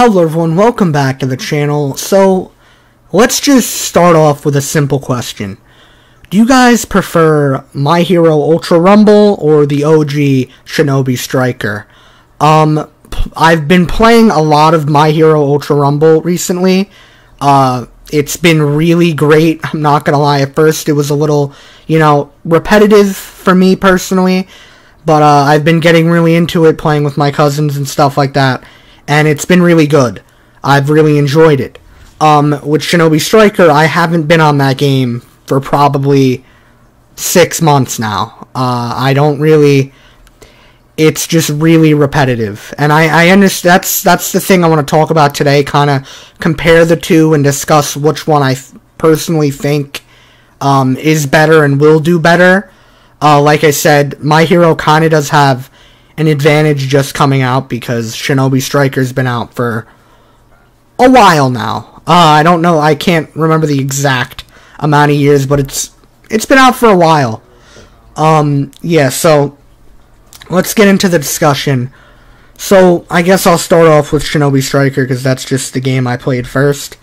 Hello everyone, welcome back to the channel. So, let's just start off with a simple question. Do you guys prefer My Hero Ultra Rumble or the OG Shinobi Striker? I've been playing a lot of My Hero Ultra Rumble recently. It's been really great, I'm not gonna lie. At first it was a little, repetitive for me personally. But I've been getting really into it, playing with my cousins and stuff like that. And it's been really good. I've really enjoyed it. With Shinobi Striker, I haven't been on that game for probably 6 months now. I don't really... It's just really repetitive. And I understand... That's the thing I want to talk about today. Kind of compare the two and discuss which one I personally think is better and will do better. Like I said, My Hero kind of does have an advantage just coming out because Shinobi Striker's been out for a while now. I don't know, I can't remember the exact amount of years, but it's been out for a while. Yeah, so let's get into the discussion. So I guess I'll start off with Shinobi Striker because that's just the game I played first.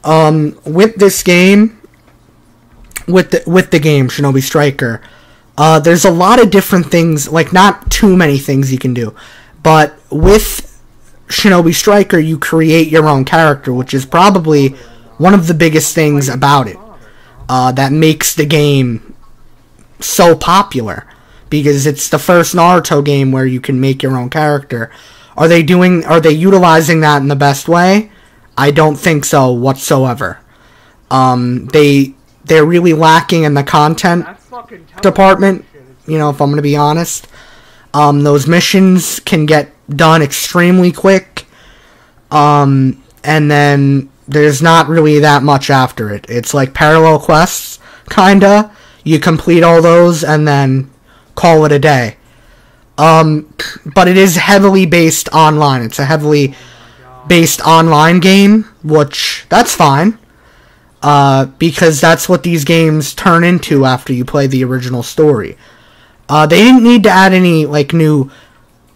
With this game, with the game Shinobi Striker, there's a lot of different things, like not too many things you can do, but with Shinobi Striker you create your own character, which is probably one of the biggest things about it, that makes the game so popular, because it's the first Naruto game where you can make your own character. Are they utilizing that in the best way? I don't think so whatsoever. They're really lacking in the content department, if I'm going to be honest. Those missions can get done extremely quick, and then there's not really that much after it. It's like parallel quests, kinda. You complete all those and then call it a day. But it is heavily based online. It's a heavily based online game, which, that's fine. Because that's what these games turn into after you play the original story. They didn't need to add any, new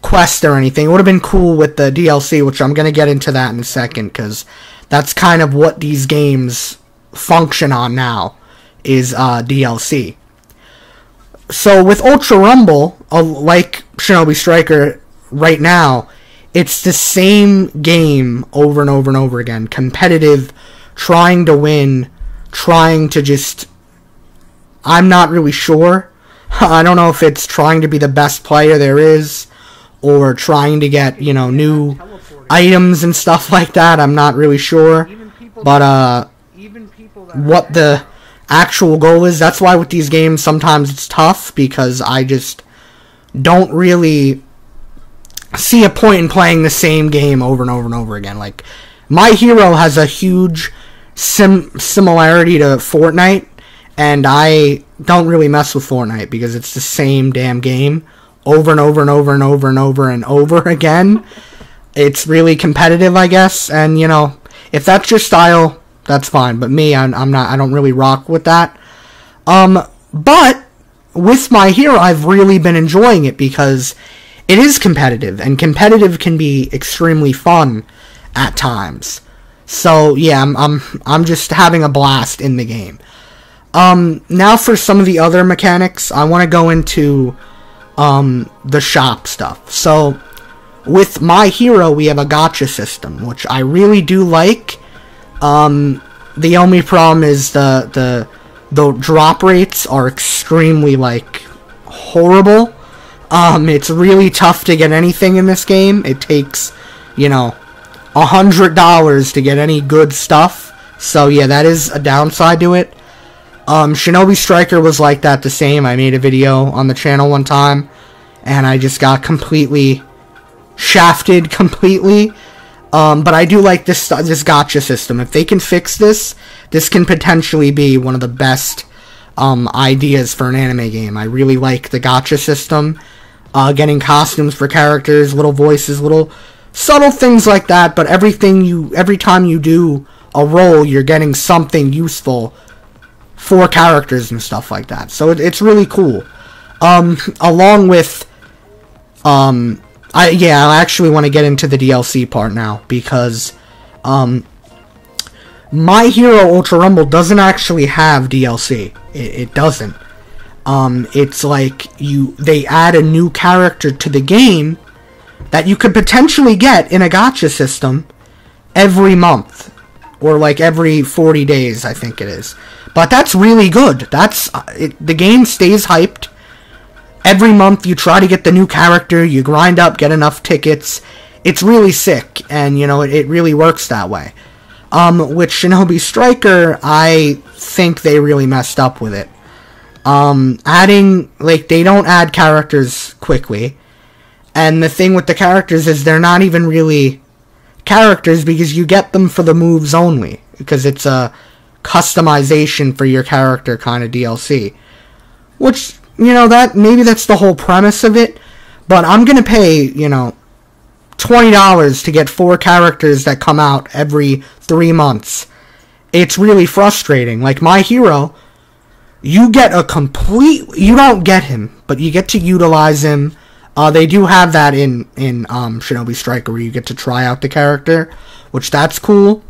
quests or anything. It would have been cool with the DLC, which I'm going to get into that in a second, because that's kind of what these games function on now, is DLC. So with Ultra Rumble, like Shinobi Striker right now, it's the same game over and over and over again. Competitive, trying to win, trying to just... I'm not really sure. I don't know if it's trying to be the best player there is, or trying to get, new items and stuff like that. I'm not really sure. But, what the actual goal is, that's why with these games sometimes it's tough, because I just don't really see a point in playing the same game over and over and over again. Like, My Hero has a huge similarity to Fortnite, and I don't really mess with Fortnite because it's the same damn game over and over and over and over and over and over again. It's really competitive, I guess, and if that's your style, that's fine. But me, I don't really rock with that. But with My Hero, I've really been enjoying it because it is competitive, and competitive can be extremely fun at times. So yeah, I'm just having a blast in the game. Now for some of the other mechanics, I want to go into the shop stuff. So with My Hero, we have a gacha system, which I really do like. The only problem is the drop rates are extremely horrible. It's really tough to get anything in this game. It takes, $100 to get any good stuff. So yeah, that is a downside to it. Shinobi Striker was like that the same. I made a video on the channel one time, and I just got completely shafted completely. But I do like this gacha system. If they can fix this, this can potentially be one of the best ideas for an anime game. I really like the gacha system. Getting costumes for characters, little voices, little subtle things like that, but every time you do a role, you're getting something useful for characters and stuff like that. So it's really cool. Along with I actually want to get into the DLC part now, because My Hero Ultra Rumble doesn't actually have DLC. It doesn't. It's like they add a new character to the game that you could potentially get in a gacha system every month, or like every 40 days, I think it is. But that's really good. The game stays hyped. Every month you try to get the new character, you grind up, get enough tickets. It's really sick, and it really works that way. With Shinobi Striker, I think they really messed up with it. They don't add characters quickly. And the thing with the characters is they're not even really characters, because you get them for the moves only. Because it's a customization for your character kind of DLC. Which, maybe that's the whole premise of it. But I'm gonna pay, $20 to get 4 characters that come out every 3 months. It's really frustrating. Like My Hero, you don't get him, but you get to utilize him. They do have that in Shinobi Striker, where you get to try out the character, which that's cool.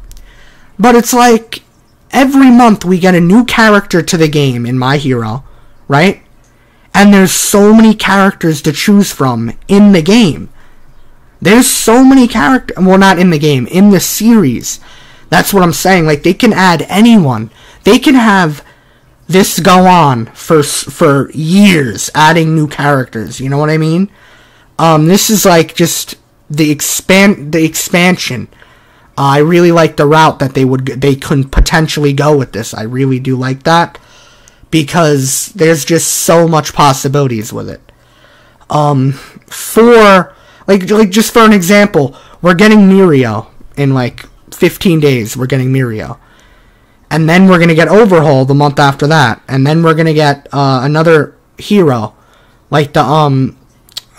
But it's like, every month we get a new character to the game in My Hero, right? And there's so many characters to choose from in the game. There's so many characters, well, not in the game, in the series. That's what I'm saying. Like, they can add anyone. They can have this go on for years, adding new characters. You know what I mean? This is like just the expansion. I really like the route that they could potentially go with this. I really do like that, because there's just so much possibilities with it. Just for an example, we're getting Mirio in like 15 days. We're getting Mirio. And then we're going to get Overhaul the month after that. And then we're going to get another hero, like the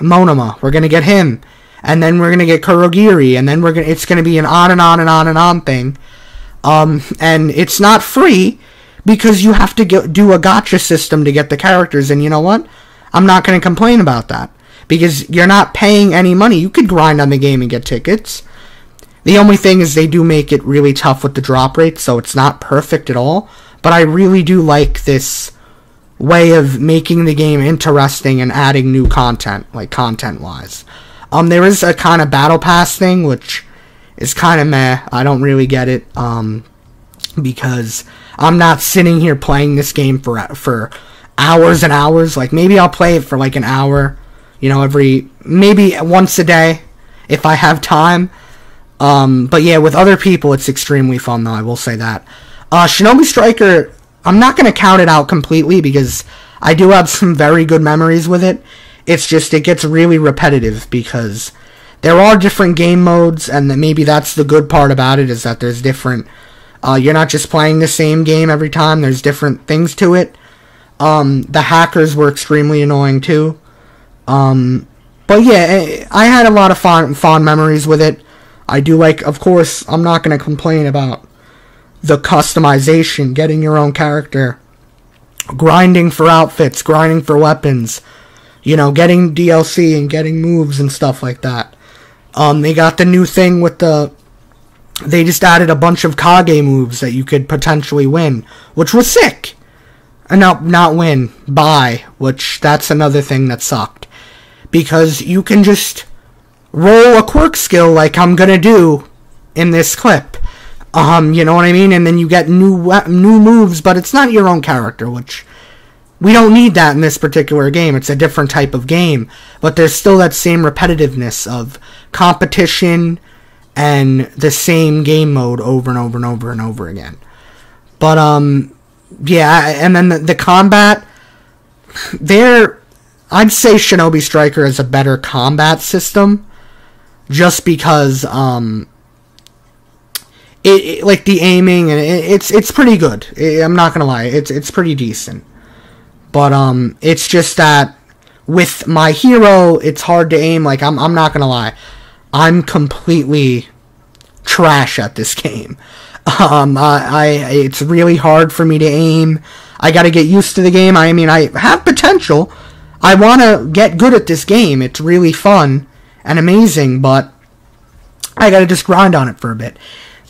Monoma. We're going to get him. And then we're going to get Kurogiri. And then it's going to be an on and on and on and on thing. And it's not free, because you have to do a gacha system to get the characters. And you know what? I'm not going to complain about that, because you're not paying any money. You could grind on the game and get tickets. The only thing is they do make it really tough with the drop rate, so it's not perfect at all. But I really do like this way of making the game interesting and adding new content, like content-wise. There is a kind of battle pass thing, which is kind of meh. I don't really get it, because I'm not sitting here playing this game for hours and hours. Like, maybe I'll play it for like an hour, maybe once a day, if I have time. But yeah, with other people, it's extremely fun, though, I will say that. Shinobi Striker, I'm not going to count it out completely, because I do have some very good memories with it. It's just, it gets really repetitive, because there are different game modes, and maybe that's the good part about it, is that there's different, you're not just playing the same game every time, there's different things to it. The hackers were extremely annoying, too. But yeah, I had a lot of fond memories with it. I do like, of course, I'm not going to complain about the customization, getting your own character, grinding for outfits, grinding for weapons, getting DLC and getting moves and stuff like that. They got the new thing with they just added a bunch of Kage moves that you could potentially win, which was sick. Not win, buy, which that's another thing that sucked. Because you can just roll a quirk skill like I'm gonna do in this clip. You know what I mean? And then you get new moves, but it's not your own character, which we don't need that in this particular game. It's a different type of game, but there's still that same repetitiveness of competition and the same game mode over and over and over and over again. But yeah, and then the combat, I'd say Shinobi Striker is a better combat system, just because it like the aiming, and it's pretty good. I'm not gonna lie, it's pretty decent. But it's just that with My Hero, it's hard to aim. Like, I'm not gonna lie, I'm completely trash at this game. It's really hard for me to aim. I gotta get used to the game. I mean, I have potential. I want to get good at this game. It's really fun, and amazing, but I gotta just grind on it for a bit.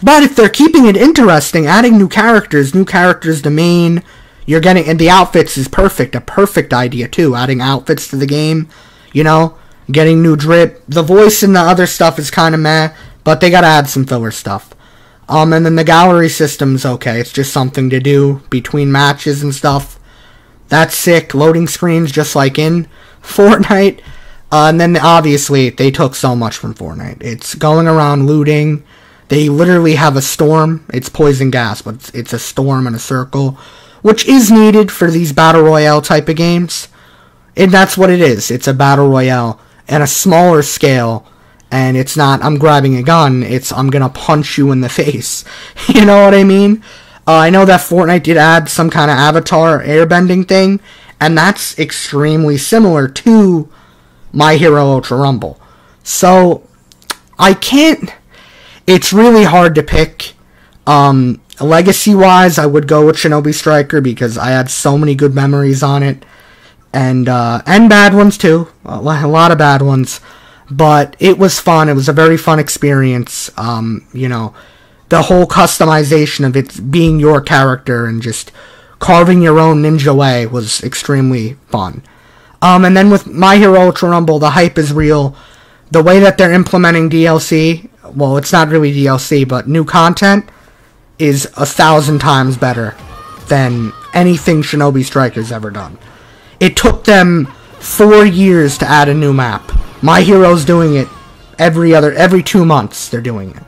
But if they're keeping it interesting, adding new characters to main, you're getting, and the outfits is perfect, a perfect idea too, adding outfits to the game, you know, getting new drip. The voice and the other stuff is kind of meh, but they gotta add some filler stuff. And then the gallery system's okay, it's just something to do between matches and stuff. That's sick, loading screens just like in Fortnite. And then obviously they took so much from Fortnite. It's going around looting. They literally have a storm. It's poison gas, but it's a storm in a circle, which is needed for these battle royale type of games. And that's what it is. It's a battle royale at a smaller scale. And it's not, I'm grabbing a gun. It's, I'm gonna punch you in the face. You know what I mean? I know that Fortnite did add some kind of avatar airbending thing. And that's extremely similar to My Hero Ultra Rumble. So, I can't... It's really hard to pick. Legacy-wise, I would go with Shinobi Striker because I had so many good memories on it. And bad ones, too. A lot of bad ones. But it was fun. It was a very fun experience. You know, the whole customization of it being your character and just carving your own ninja way was extremely fun. And then with My Hero Ultra Rumble, the hype is real. The way that they're implementing DLC, well, it's not really DLC, but new content is 1,000 times better than anything Shinobi Striker's ever done. It took them 4 years to add a new map. My Hero's doing it every 2 months. They're doing it,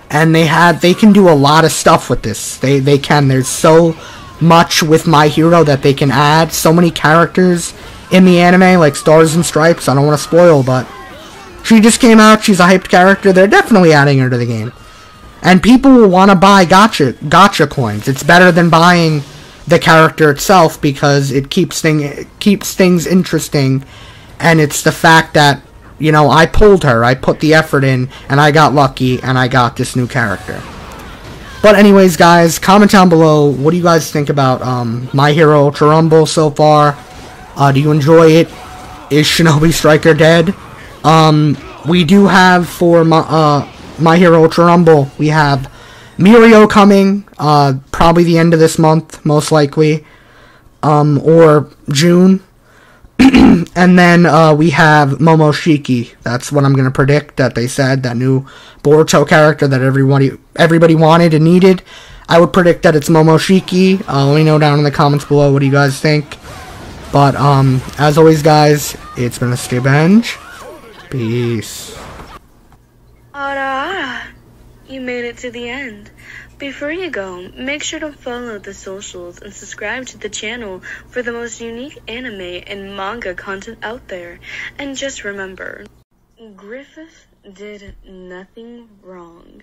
and they can do a lot of stuff with this. They can. There's so much with My Hero that they can add. So many characters in the anime, like Stars and Stripes. I don't want to spoil, but she just came out. She's a hyped character. They're definitely adding her to the game. And people will want to buy gacha coins. It's better than buying the character itself because it keeps things interesting. And it's the fact that, you know, I pulled her. I put the effort in, and I got lucky, and I got this new character. But anyways, guys, comment down below. What do you guys think about My Hero Ultra Rumble so far? Do you enjoy it? Is Shinobi Striker dead? We do have for My Hero Ultra Rumble, we have Mirio coming, probably the end of this month, most likely, or June. And then we have Momoshiki. That's what I'm going to predict, that they said, that new Boruto character that everybody wanted and needed. I would predict that it's Momoshiki. Let me know down in the comments below what do you guys think. But, as always, guys, it's been a Stevenge. Peace. Ara, you made it to the end. Before you go, make sure to follow the socials and subscribe to the channel for the most unique anime and manga content out there. And just remember, Griffith did nothing wrong.